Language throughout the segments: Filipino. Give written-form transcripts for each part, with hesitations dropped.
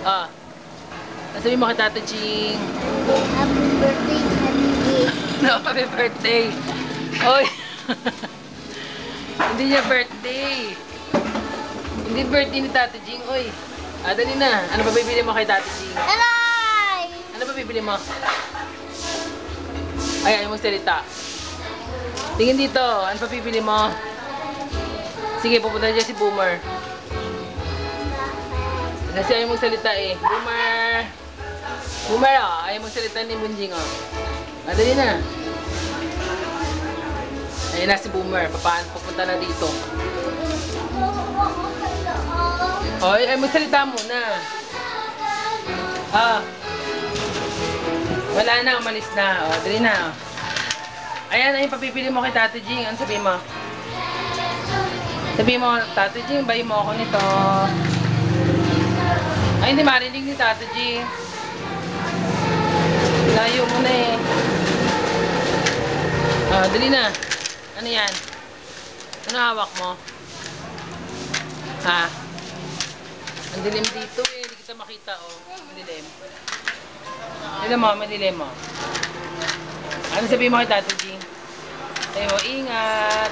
Ah. Sabi mo kay Tata Ching. Happy birthday, happy day. No, happy birthday. Oy. Hindi niya birthday. Hindi birthday ni Tata Ching, oy. Ah, dali na. Ano ba bibili mo kay Tata Ching? Aray! Ano ba bibili mo? Ay, ayaw mong salita. Tingin dito. Ano pa bibili mo? Sige, pupunta dyan si Boomer. Kasi ayaw mong salita eh. Boomer! Boomer, oh. Ayaw mong salita ni Bunjing, oh. Ah, dali na. Ayun na si Boomer. Pupunta na dito. Oy, ay magsalita muna. Ah. Wala na, umalis na. O, dali na. Ayan, ayun, papipili mo kay Tata Jing. Ano sabihin mo? Sabihin mo, Tata Jing, bayi mo ako nito. Ay, hindi marinig ni Tata Jing. Layo mo na eh. Ah, dali na. Ano yan? Ano hawak mo? Ha? Ang dilim dito eh. Hindi kita makita, oh. Ang dilim. Dilim mo, madilim mo. Ano sabihin mo kay Tata Jing? Sabi mo, ingat.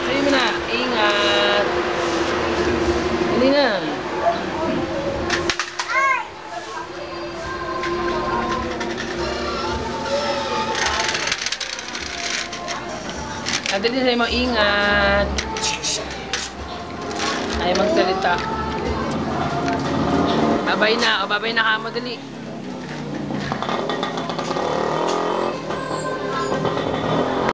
Sabi mo na, ingat. Hindi na. At dali sabi mo, ingat. Ay magsalita. Babay na. O, babay na ka mo. Dali.